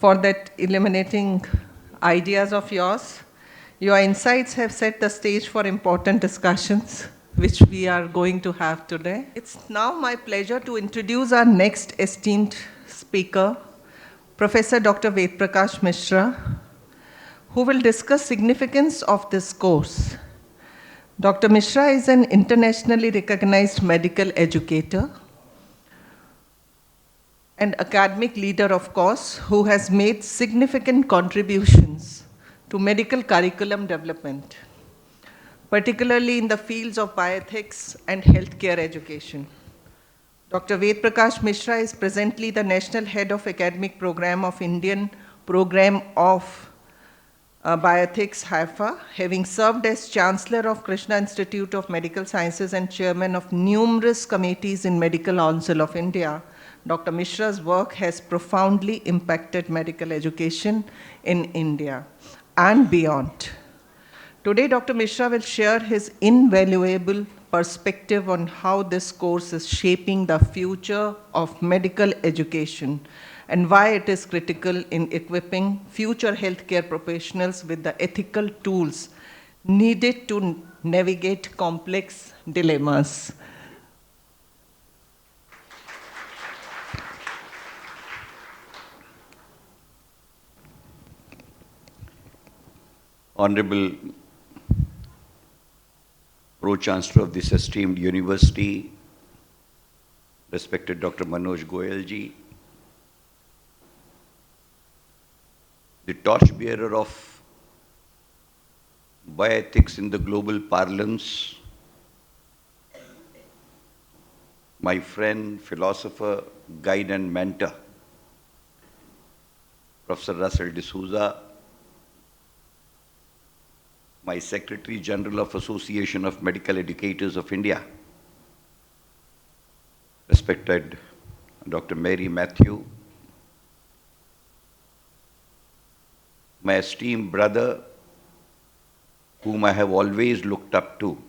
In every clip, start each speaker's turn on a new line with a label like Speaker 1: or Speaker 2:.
Speaker 1: for that illuminating ideas of yours. Your insights have set the stage for important discussions, which we are going to have today. It's now my pleasure to introduce our next esteemed speaker, Professor Dr. Ved Prakash Mishra, who will discuss significance of this course. Dr. Mishra is an internationally recognized medical educator and academic leader, of course, who has made significant contributions to medical curriculum development, particularly in the fields of bioethics and healthcare education. Dr. Ved Prakash Mishra is presently the National Head of Academic Program of Indian Program of Bioethics, Haifa, having served as Chancellor of Krishna Institute of Medical Sciences and Chairman of numerous committees in Medical Council of India. Dr. Mishra's work has profoundly impacted medical education in India and beyond. Today, Dr. Mishra will share his invaluable perspective on how this course is shaping the future of medical education and why it is critical in equipping future healthcare professionals with the ethical tools needed to navigate complex dilemmas.
Speaker 2: Honorable Pro-Chancellor of this esteemed university, respected Dr. Manoj Goyal ji, the torchbearer of bioethics in the global parlance, my friend, philosopher, guide and mentor, Professor Russell D'Souza, my Secretary General of Association of Medical Educators of India, respected Dr. Mary Matthew, my esteemed brother, whom I have always looked up to,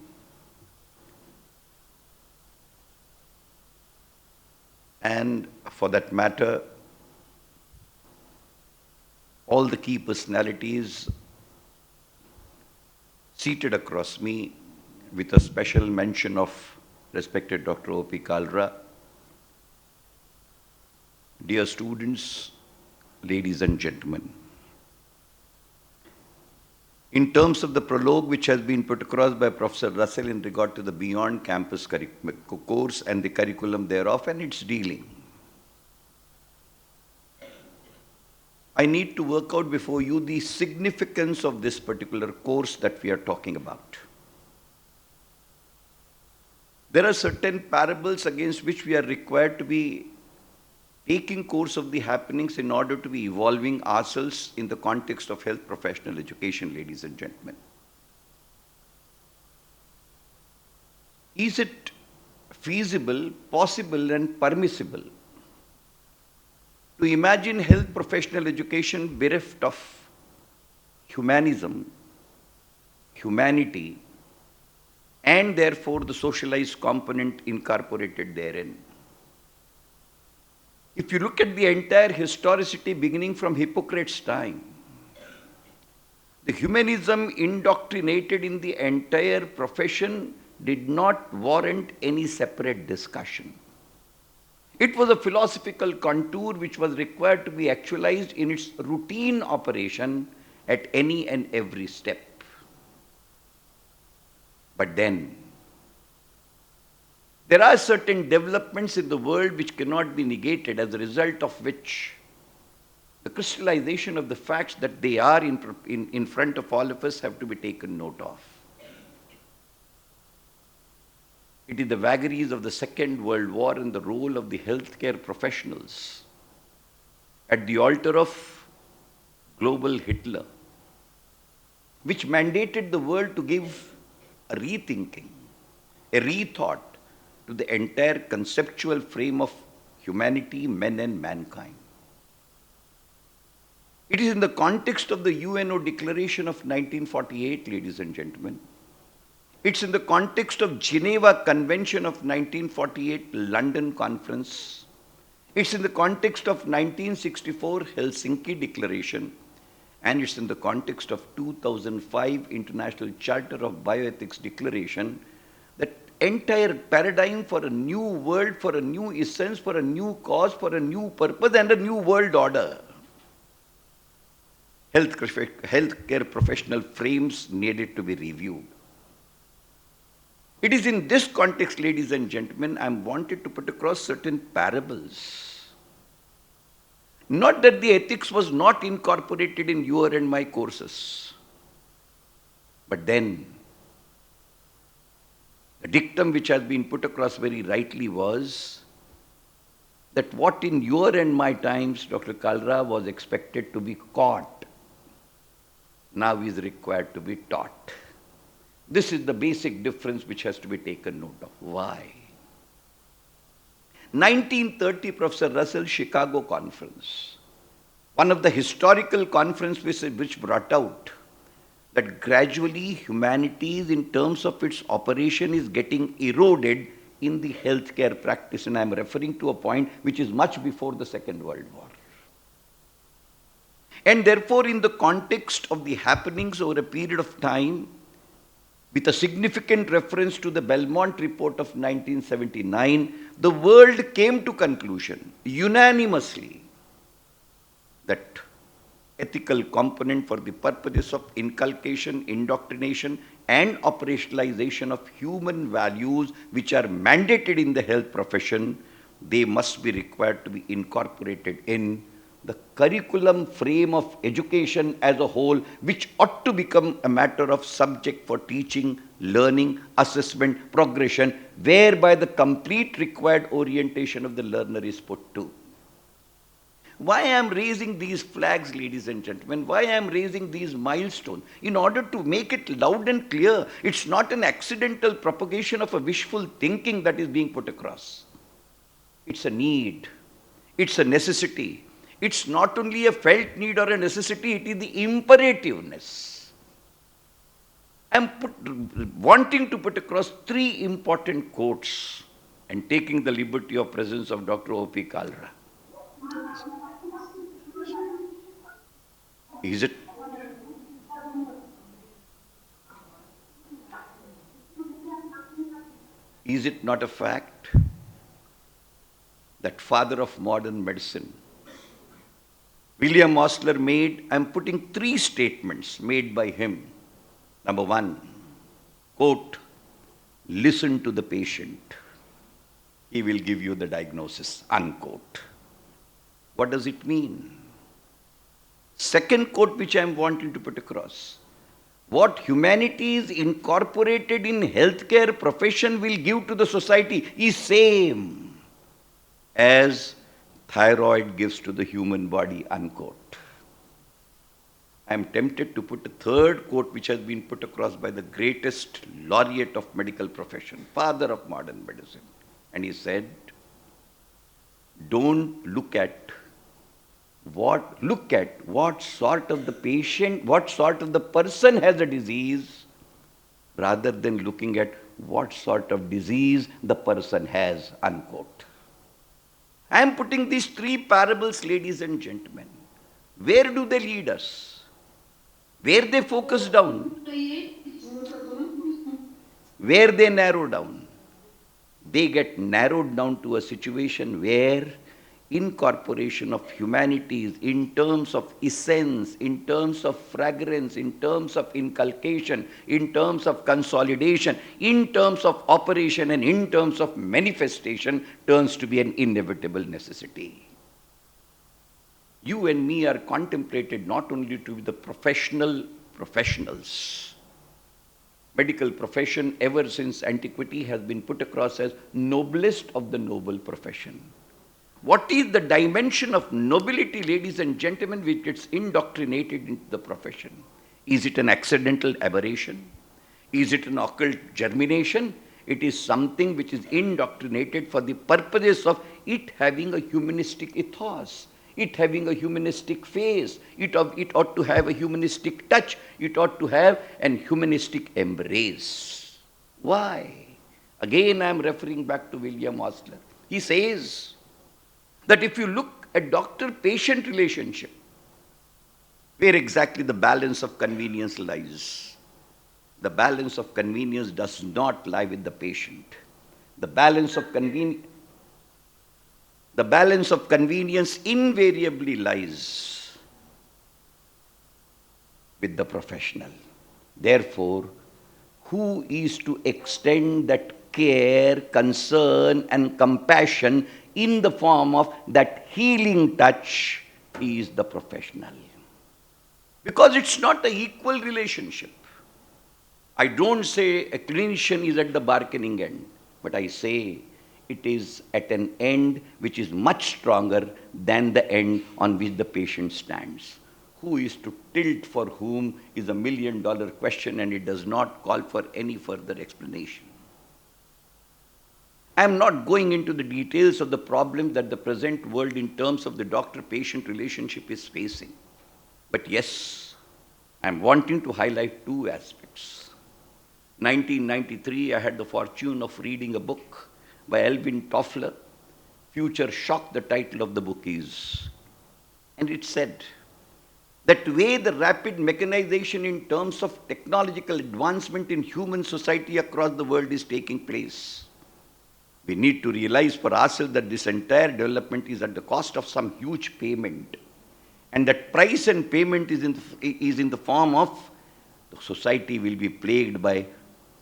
Speaker 2: and for that matter, all the key personalities seated across me, with a special mention of respected Dr. O.P. Kalra. Dear students, ladies and gentlemen, in terms of the prologue which has been put across by Professor Russell in regard to the Beyond Campus course and the curriculum thereof and its dealing, I need to work out before you the significance of this particular course that we are talking about. There are certain parables against which we are required to be taking course of the happenings in order to be evolving ourselves in the context of health professional education, ladies and gentlemen. Is it feasible, possible, and permissible to imagine health professional education bereft of humanism, humanity, and therefore the socialized component incorporated therein? If you look at the entire historicity beginning from Hippocrates' time, the humanism indoctrinated in the entire profession did not warrant any separate discussion. It was a philosophical contour which was required to be actualized in its routine operation at any and every step. But then, there are certain developments in the world which cannot be negated, as a result of which the crystallization of the facts that they are in front of all of us have to be taken note of. It is the vagaries of the Second World War and the role of the healthcare professionals at the altar of global Hitler, which mandated the world to give a rethinking, a rethought to the entire conceptual frame of humanity, men and mankind. It is in the context of the UNO Declaration of 1948, ladies and gentlemen. It's in the context of Geneva Convention of 1948, London Conference. It's in the context of 1964 Helsinki Declaration, and it's in the context of 2005 International Charter of Bioethics Declaration that entire paradigm for a new world, for a new essence, for a new cause, for a new purpose and a new world order. Healthcare professional frames needed to be reviewed. It is in this context, ladies and gentlemen, I wanted to put across certain parables. Not that the ethics was not incorporated in your and my courses, but then the dictum which has been put across very rightly was that what in your and my times, Dr. Kalra, was expected to be caught, now is required to be taught. This is the basic difference which has to be taken note of. Why? 1930, Professor Russell, Chicago Conference, one of the historical conferences which brought out that gradually humanities in terms of its operation is getting eroded in the healthcare practice. And I'm referring to a point which is much before the Second World War. And therefore, in the context of the happenings over a period of time, with a significant reference to the Belmont report of 1979, the world came to conclusion unanimously that ethical component for the purposes of inculcation, indoctrination and operationalization of human values which are mandated in the health profession, they must be required to be incorporated in the curriculum frame of education as a whole, which ought to become a matter of subject for teaching, learning, assessment, progression, whereby the complete required orientation of the learner is put to. Why I am raising these flags, ladies and gentlemen, why I am raising these milestones? In order to make it loud and clear, it's not an accidental propagation of a wishful thinking that is being put across. It's a need. It's a necessity. It's not only a felt need or a necessity, it is the imperativeness. I'm wanting to put across three important quotes and taking the liberty of presence of Dr. O.P. Kalra. Is it not a fact that father of modern medicine, William Osler made, I'm putting three statements made by him. Number one, quote, listen to the patient. He will give you the diagnosis, unquote. What does it mean? Second quote which I'm wanting to put across. What humanity is incorporated in healthcare profession will give to the society is same as thyroid gives to the human body, unquote. I am tempted to put a third quote which has been put across by the greatest laureate of medical profession, father of modern medicine. And he said, don't look at what sort of the patient, what sort of the person has a disease, rather than looking at what sort of disease the person has, unquote. I am putting these three parables, ladies and gentlemen. Where do they lead us? Where they focus down? Where they narrow down? They get narrowed down to a situation where incorporation of humanities in terms of essence, in terms of fragrance, in terms of inculcation, in terms of consolidation, in terms of operation and in terms of manifestation turns to be an inevitable necessity. You and me are contemplated not only to be the professionals. Medical profession ever since antiquity has been put across as noblest of the noble profession. What is the dimension of nobility, ladies and gentlemen, which gets indoctrinated into the profession? Is it an accidental aberration? Is it an occult germination? It is something which is indoctrinated for the purposes of it having a humanistic ethos, it having a humanistic face, it ought to have a humanistic touch, it ought to have an humanistic embrace. Why? Again, I am referring back to William Osler. He says, that if you look at doctor-patient relationship, where exactly the balance of convenience lies. The balance of convenience does not lie with the patient. The balance of convenience invariably lies with the professional. Therefore, who is to extend that care, concern, and compassion in the form of that healing touch is the professional. Because it's not an equal relationship. I don't say a clinician is at the bargaining end, but I say it is at an end which is much stronger than the end on which the patient stands. Who is to tilt for whom is a million-dollar question, and it does not call for any further explanation. I am not going into the details of the problems that the present world in terms of the doctor-patient relationship is facing. But yes, I am wanting to highlight two aspects. 1993, I had the fortune of reading a book by Alvin Toffler, Future Shock, the title of the book is. And it said that way the rapid mechanization in terms of technological advancement in human society across the world is taking place. We need to realize for ourselves that this entire development is at the cost of some huge payment. And that price and payment is in the form of the society will be plagued by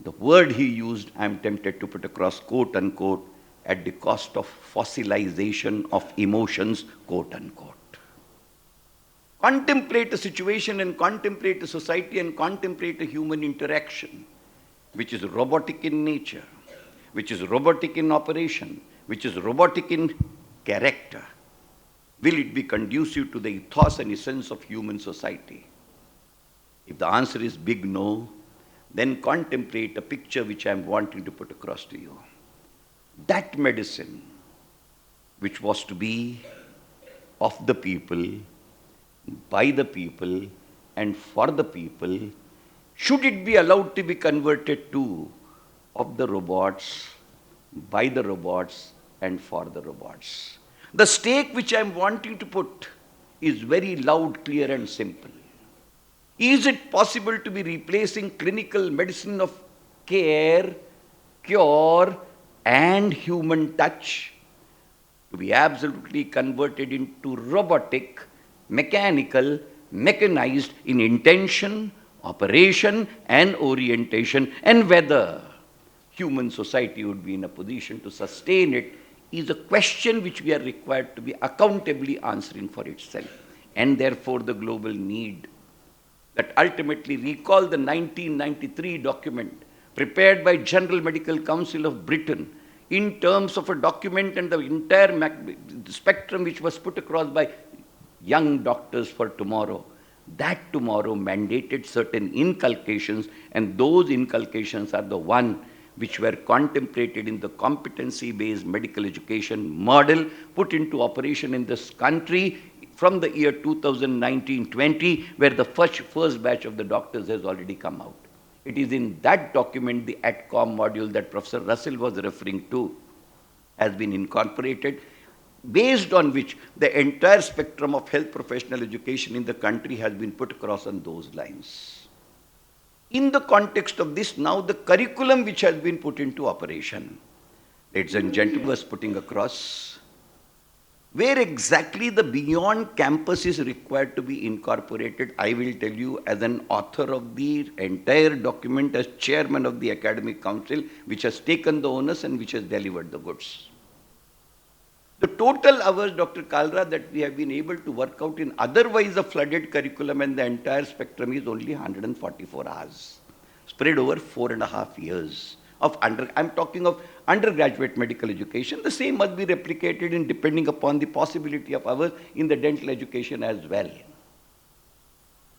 Speaker 2: the word he used, I am tempted to put across, quote unquote, at the cost of fossilization of emotions, quote unquote. Contemplate a situation and contemplate a society and contemplate a human interaction, which is robotic in nature, which is robotic in operation, which is robotic in character. Will it be conducive to the ethos and essence of human society? If the answer is big no, then contemplate a picture which I am wanting to put across to you. That medicine, which was to be of the people, by the people, and for the people, should it be allowed to be converted to of the robots, by the robots, and for the robots? The stake which I am wanting to put is very loud, clear, and simple. Is it possible to be replacing clinical medicine of care, cure, and human touch to be absolutely converted into robotic, mechanical, mechanized in intention, operation, and orientation, and whether human society would be in a position to sustain it is a question which we are required to be accountably answering for itself. And therefore the global need that ultimately recall the 1993 document prepared by General Medical Council of Britain in terms of a document and the entire spectrum which was put across by young doctors for tomorrow. That tomorrow mandated certain inculcations, and those inculcations are the one which were contemplated in the competency-based medical education model put into operation in this country from the year 2019-20, where the first batch of the doctors has already come out. It is in that document, the ATCOM module that Professor Russell was referring to, has been incorporated, based on which the entire spectrum of health professional education in the country has been put across on those lines. In the context of this, now the curriculum which has been put into operation, ladies and gentlemen, was putting across where exactly the beyond campus is required to be incorporated. I will tell you, as an author of the entire document, as chairman of the academic council, which has taken the onus and which has delivered the goods. The total hours, Dr. Kalra, that we have been able to work out in otherwise a flooded curriculum and the entire spectrum is only 144 hours, spread over 4.5 years. I'm talking of undergraduate medical education. The same must be replicated in depending upon the possibility of hours in the dental education as well.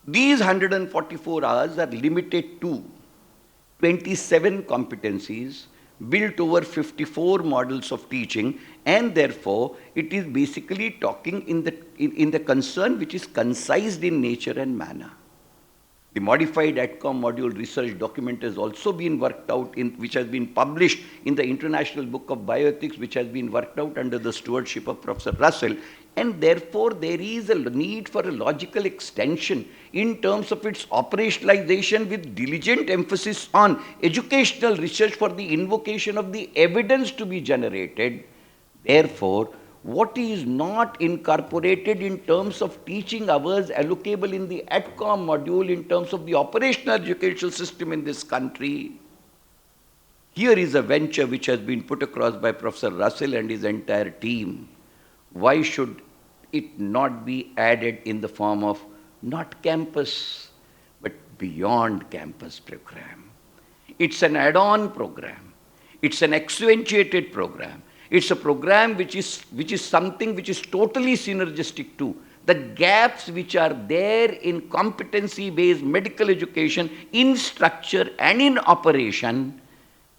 Speaker 2: These 144 hours are limited to 27 competencies built over 54 models of teaching, and therefore it is basically talking in the concern which is concised in nature and manner. The modified ATCOM module research document has also been worked out, which has been published in the International Book of Bioethics, which has been worked out under the stewardship of Professor Russell. And therefore, there is a need for a logical extension in terms of its operationalization with diligent emphasis on educational research for the invocation of the evidence to be generated. Therefore, what is not incorporated in terms of teaching hours allocable in the ATCOM module in terms of the operational educational system in this country, here is a venture which has been put across by Professor Russell and his entire team. Why should it not be added in the form of not campus, but beyond campus program? It's an add-on program. It's an accentuated program. It's a program which is something which is totally synergistic to the gaps which are there in competency-based medical education, in structure and in operation,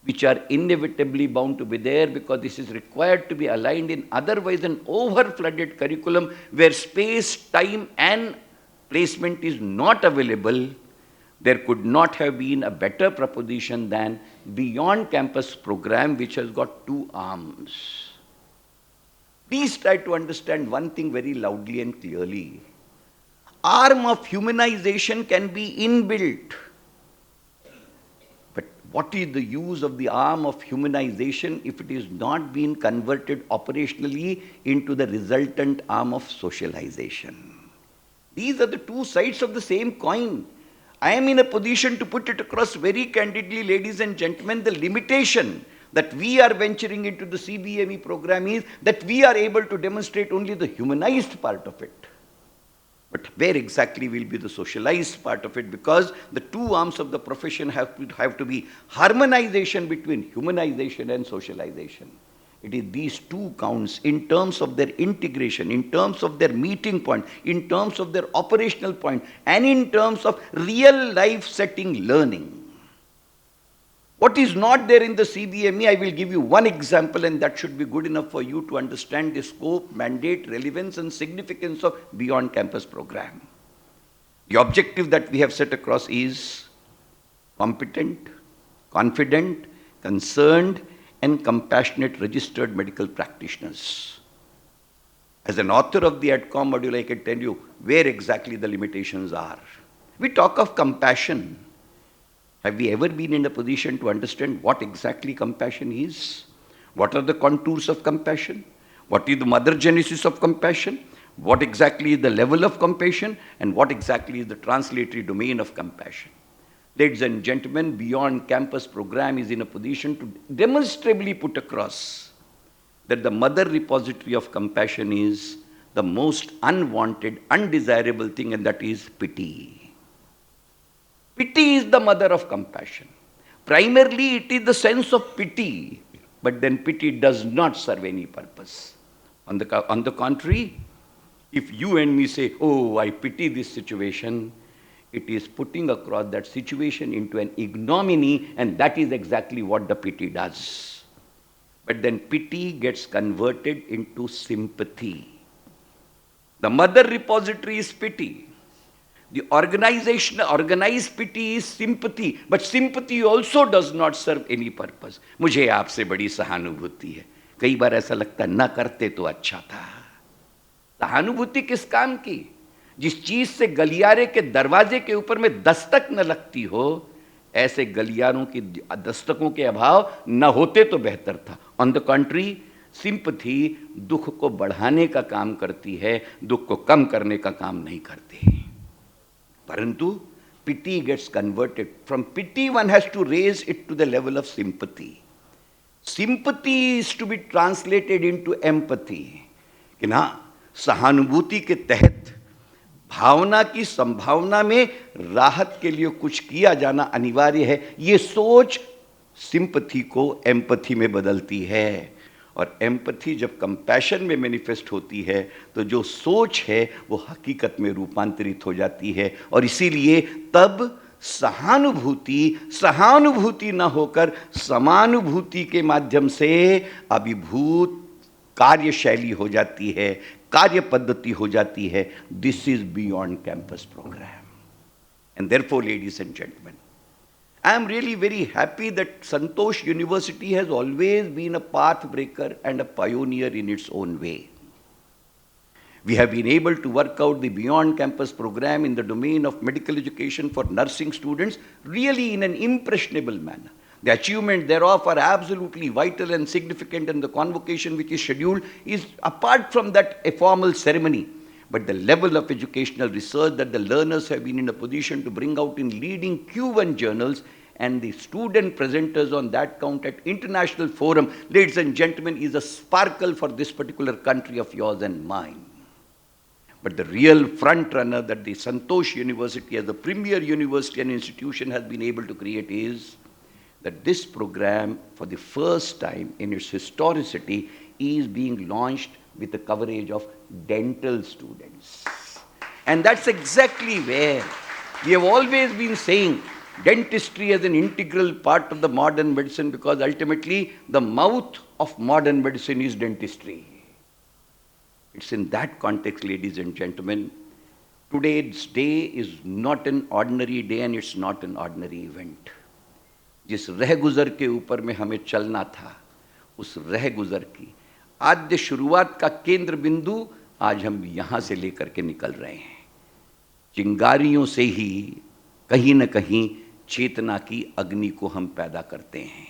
Speaker 2: which are inevitably bound to be there because this is required to be aligned in otherwise an over-flooded curriculum where space, time and placement is not available. There could not have been a better proposition than beyond campus program which has got two arms. Please try to understand one thing very loudly and clearly. Arm of humanization can be inbuilt. But what is the use of the arm of humanization if it is not being converted operationally into the resultant arm of socialization? These are the two sides of the same coin. I am in a position to put it across very candidly, ladies and gentlemen, the limitation that we are venturing into the CBME program is that we are able to demonstrate only the humanized part of it. But where exactly will be the socialized part of it? Because the two arms of the profession have to be harmonization between humanization and socialization. It is these two counts in terms of their integration, in terms of their meeting point, in terms of their operational point, and in terms of real life setting learning. What is not there in the CBME, I will give you one example and that should be good enough for you to understand the scope, mandate, relevance and significance of beyond campus program. The objective that we have set across is competent, confident, concerned, and compassionate registered medical practitioners. As an author of the ATCOM module, I can tell you where exactly the limitations are. We talk of compassion. Have we ever been in a position to understand what exactly compassion is? What are the contours of compassion? What is the mother genesis of compassion? What exactly is the level of compassion? And what exactly is the translatory domain of compassion? Ladies and gentlemen, beyond campus program is in a position to demonstrably put across that the mother repository of compassion is the most unwanted, undesirable thing, and that is pity. Pity is the mother of compassion. Primarily, it is the sense of pity, but then pity does not serve any purpose. On the contrary, if you and me say, oh, I pity this situation, it is putting across that situation into an ignominy, and that is exactly what the pity does. But then pity gets converted into sympathy. The mother repository is pity. The organized pity is sympathy, but sympathy also does not serve any purpose. मुझे आपसे बड़ी सहानुभूति है. कई बार ऐसा लगता है न करते तो अच्छा था. सहानुभूति किस काम की? जिस चीज से गलियारे के दरवाजे के ऊपर में दस्तक न लगती हो, ऐसे गलियारों की दस्तकों के अभाव न होते तो बेहतर था. ऑन द कंट्री, सिंपथी दुख को बढ़ाने का काम करती है, दुख को कम करने का काम नहीं करती. परंतु pity gets converted. From pity one has to raise it to the level of sympathy. Sympathy is to be translated into empathy. कि ना सहानुभूति के तहत भावना की संभावना में राहत के लिए कुछ किया जाना अनिवार्य है. ये सोच सिंपथी को एम्पथी में बदलती है, और एम्पथी जब कंपैशन में मैनिफेस्ट होती है तो जो सोच है वो हकीकत में रूपांतरित हो जाती है. और इसीलिए तब सहानुभूति न होकर समानुभूति के माध्यम से अभिभूत कार्यशैली हो जाती है, कार्य पद्धति हो जाती है. This is beyond campus program. And therefore, ladies and gentlemen, I am really very happy that Santosh University has always been a path breaker and a pioneer in its own way. We have been able to work out the Beyond Campus program in the domain of medical education for nursing students really in an impressionable manner. The achievement thereof are absolutely vital and significant, and the convocation which is scheduled is, apart from that, a formal ceremony. But the level of educational research that the learners have been in a position to bring out in leading Q1 journals and the student presenters on that count at international forum, ladies and gentlemen, is a sparkle for this particular country of yours and mine. But the real front runner that the Santosh University as the premier university and institution has been able to create is that this program, for the first time in its historicity, is being launched with the coverage of dental students. And that's exactly where we have always been saying dentistry as an integral part of the modern medicine, because ultimately the mouth of modern medicine is dentistry. It's in that context, ladies and gentlemen, today's day is not an ordinary day and it's not an ordinary event. जिस रह गुजर के ऊपर में हमें चलना था, उस रह गुजर की आद्य शुरुआत का केंद्र बिंदु आज हम यहाँ से लेकर के निकल रहे हैं। चिंगारियों से ही कहीं न कहीं चेतना की अग्नि को हम पैदा करते हैं।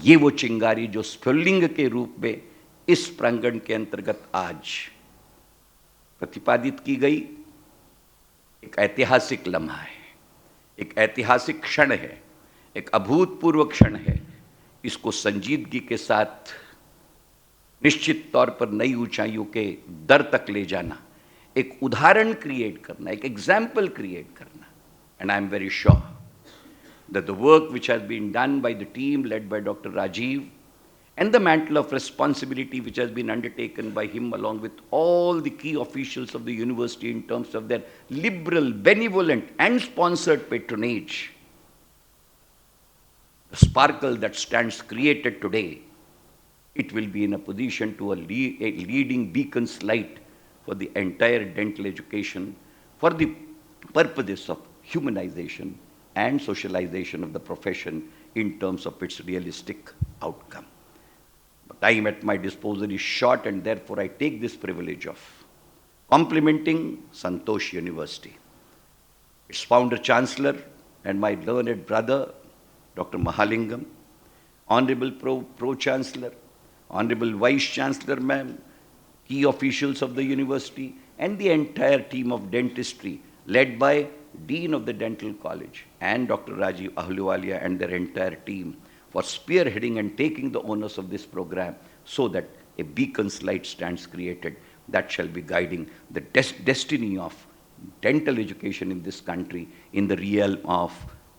Speaker 2: ये वो चिंगारी जो स्फुल्लिंग के रूप में इस प्रांगण के अंतर्गत आज प्रतिपादित की गई, एक ऐतिहासिक लम्हा है, एक ऐतिहासिक क्षण है, एक अभूतपूर्व क्षण है। इसको संजीदगी के साथ निश्चित तौर पर नई ऊंचाइयों के दर तक ले जाना, एक उदाहरण क्रिएट करना, एक एग्जाम्पल क्रिएट करना। And I am very sure that the work which has been done by the team led by Dr. Rajiv and the mantle of responsibility which has been undertaken by him along with all the key officials of the university in terms of their liberal, benevolent and sponsored patronage, the sparkle that stands created today, it will be in a position to a leading beacon's light for the entire dental education for the purposes of humanization and socialization of the profession in terms of its realistic outcome. But time at my disposal is short, and therefore I take this privilege of complimenting Santosh University, its founder chancellor and my learned brother, Dr. Mahalingam, Honorable Pro-Chancellor, Honorable Vice-Chancellor ma'am, key officials of the university, and the entire team of dentistry led by Dean of the Dental College and Dr. Rajiv Ahluwalia and their entire team for spearheading and taking the onus of this program so that a beacon's light stands created that shall be guiding the destiny of dental education in this country in the realm of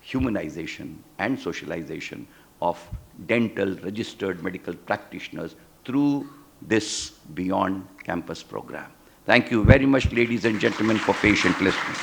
Speaker 2: humanization and socialization of dental registered medical practitioners through this Beyond Campus program. Thank you very much, ladies and gentlemen, for patient listening.